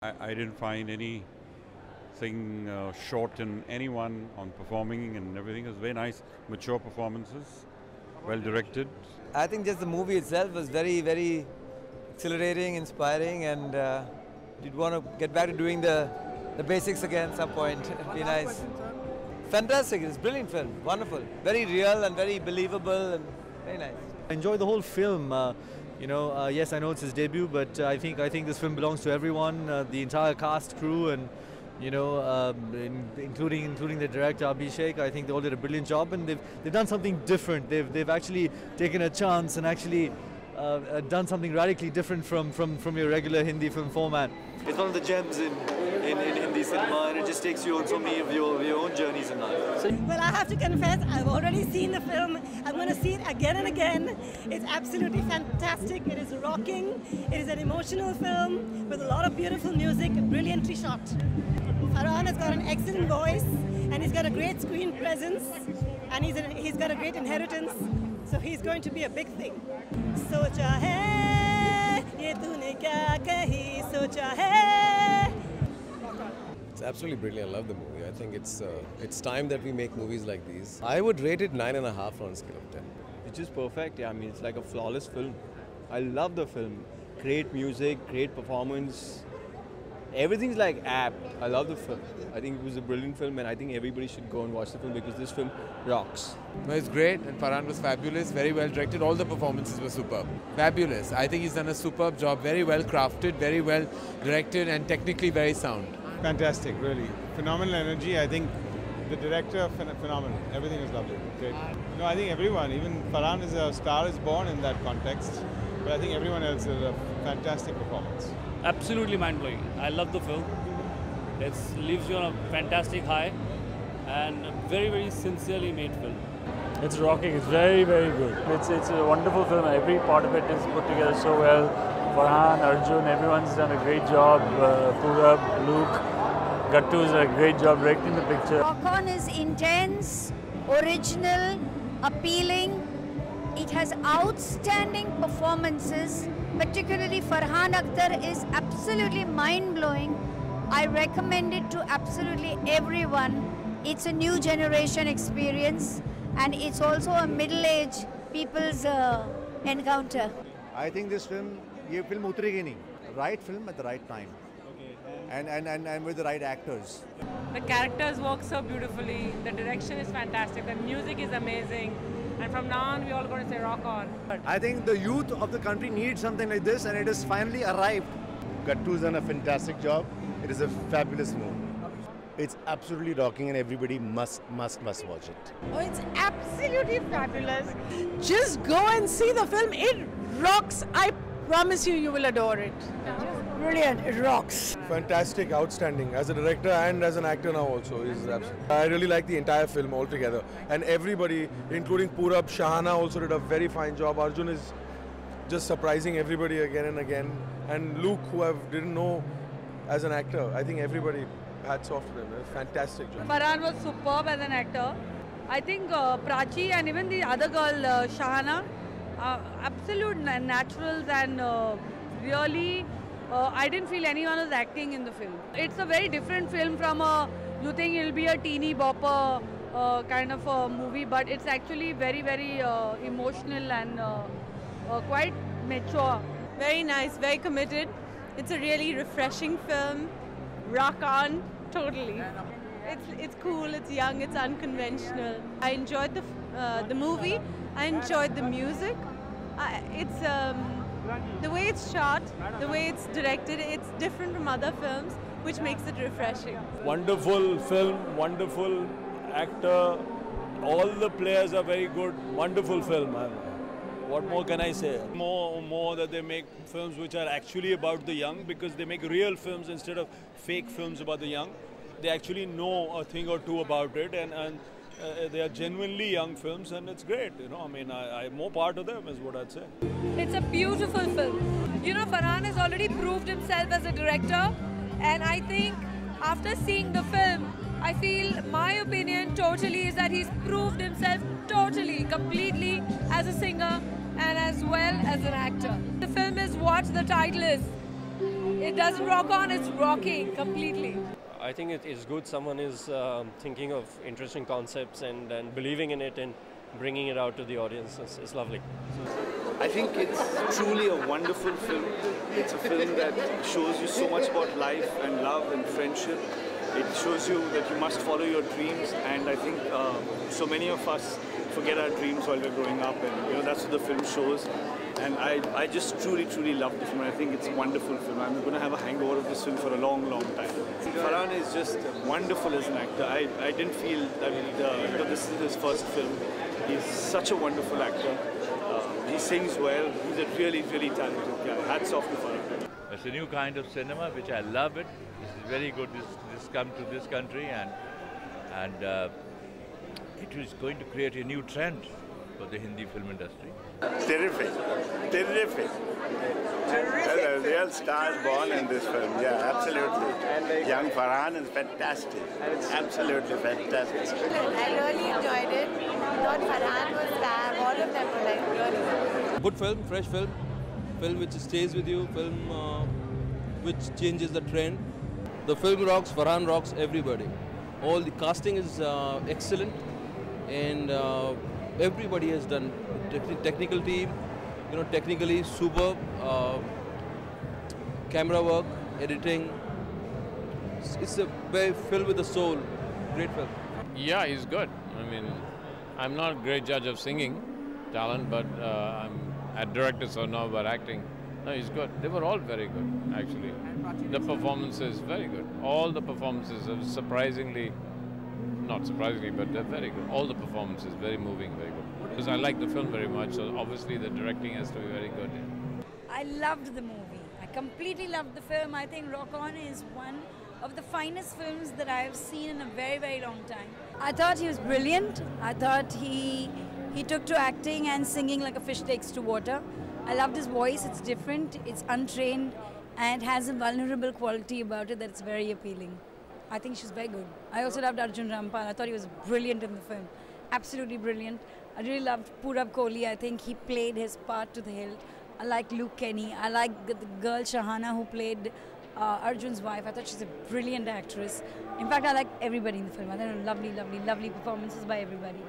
I didn't find anything short in anyone on performing and everything. It was very nice, mature performances, well directed. I think just the movie itself was very, very exhilarating, inspiring, and you'd want to get back to doing the basics again at some point. It'd be nice. Fantastic, it's a brilliant film, wonderful. Very real and very believable and very nice. I enjoyed the whole film. Yes, I know it's his debut, but I think this film belongs to everyone, the entire cast, crew, and including the director Abhishek. I think they all did a brilliant job, and they've done something different. They've actually taken a chance and actually done something radically different from your regular Hindi film format. It's one of the gems in Hindi cinema, and it just takes you on so many of your own journeys in life. Well, I have to confess, I've already seen the film. I'm going to see it again and again. It's absolutely fantastic. It is rocking. It is an emotional film with a lot of beautiful music, brilliantly shot. Farhan has got an excellent voice, and he's got a great screen presence, and he's got a great inheritance. So he's going to be a big thing. Socha hai, ye tune kya kahi, socha hai. It's absolutely brilliant. I love the movie. I think it's time that we make movies like these. I would rate it 9.5 on a scale of 10. It's just perfect. Yeah, I mean, it's like a flawless film. I love the film. Great music, great performance. Everything's like apt. I love the film. I think it was a brilliant film, and I think everybody should go and watch the film because this film rocks. No, it's great, and Farhan was fabulous, very well directed. All the performances were superb. Fabulous. I think he's done a superb job, very well crafted, very well directed, and technically very sound. Fantastic, really. Phenomenal energy. I think the director, phenomenal. Everything is lovely. Great. No, I think everyone, even Farhan is a star is born in that context, but I think everyone else is a fantastic performance. Absolutely mind-blowing. I love the film. It leaves you on a fantastic high and a very, very sincerely made film. It's rocking. It's very, very good. It's a wonderful film. Every part of it is put together so well. Farhan, Arjun, everyone's done a great job. Purab, Luke, Gattu's a great job directing the picture. Rock On is intense, original, appealing. It has outstanding performances. Particularly Farhan Akhtar is absolutely mind-blowing. I recommend it to absolutely everyone. It's a new generation experience, and it's also a middle-aged people's encounter. I think this film, ये film उतरेगी नहीं. Right film at the right time. Okay. And with the right actors. The characters work so beautifully. The direction is fantastic. The music is amazing. And from now on, we're all going to say rock on. I think the youth of the country needs something like this, and it has finally arrived. Gattu's done a fantastic job. It is a fabulous movie. It's absolutely rocking, and everybody must watch it. Oh, it's absolutely fabulous. Just go and see the film. It rocks. I promise you, you will adore it. Brilliant, it rocks. Fantastic, outstanding. As a director and as an actor now also. I really like the entire film altogether. And everybody, including Purab, Shahana also did a very fine job. Arjun is just surprising everybody again and again. And Luke, who I didn't know as an actor, I think everybody, hats off to them. Fantastic job. Farhan was superb as an actor. I think Prachi and even the other girl, Shahana, absolute naturals, and really I didn't feel anyone was acting in the film. It's a very different film from you think it'll be a teeny bopper kind of a movie, but it's actually very, very emotional and quite mature. Very nice, very committed. It's a really refreshing film. Rock on, totally. It's cool, it's young, it's unconventional. I enjoyed the movie. I enjoyed the music. The way it's shot, the way it's directed, it's different from other films, which makes it refreshing. Wonderful film, wonderful actor. All the players are very good. Wonderful film. What more can I say? More that they make films which are actually about the young, because they make real films instead of fake films about the young. They actually know a thing or two about it, and they are genuinely young films, and it's great. You know, I mean, I'm more part of them is what I'd say. It's a beautiful film. You know, Farhan has already proved himself as a director, and I think after seeing the film, I feel my opinion totally is that he's proved himself totally, completely as a singer and as well as an actor. The film is what the title is. It doesn't rock on, it's rocking completely. I think it is good. Someone is thinking of interesting concepts and believing in it and bringing it out to the audience. It's lovely. I think it's truly a wonderful film. It's a film that shows you so much about life and love and friendship. It shows you that you must follow your dreams, and I think so many of us forget our dreams while we're growing up, and that's what the film shows. And I just truly love the film. I think it's a wonderful film. I'm going to have a hangover of this film for a long time. Farhan is just wonderful as an actor. I didn't feel that this is his first film. He's such a wonderful actor. He sings well. He's a really talented guy. Hats off to Farhan. It's a new kind of cinema, which I love it. This is very good. This come to this country, and it is going to create a new trend for the Hindi film industry. Terrific. Real stars born in this film. Yeah, absolutely. Young Farhan is fantastic. Absolutely fantastic. I really enjoyed it. I thought Farhan was fab. All of them were really good. Good film, fresh film which stays with you, film which changes the trend. The film rocks, Farhan rocks, everybody. All the casting is excellent, and everybody has done. Technical team, technically superb. Camera work, editing. It's a very film with a soul. Great film. Yeah, he's good. I mean, I'm not a great judge of singing talent, but I'm a director, so now about acting. No, he's good. They were all very good, actually. The performances, very good. All the performances are surprisingly, not surprisingly, but they're very good. All the performances, very moving, very good. Because I like the film very much, so obviously the directing has to be very good. I loved the movie. I completely loved the film. I think Rock On is one of the finest films that I have seen in a very long time. I thought he was brilliant. I thought he took to acting and singing like a fish takes to water. I loved his voice. It's different, it's untrained, and it has a vulnerable quality about it that's very appealing. I think she's very good. I also loved Arjun Rampal. I thought he was brilliant in the film. Absolutely brilliant. I really loved Purab Kohli. I think he played his part to the hilt. I like Luke Kenny. I like the girl Shahana who played Arjun's wife. I thought she's a brilliant actress. In fact, I like everybody in the film. I thought lovely performances by everybody.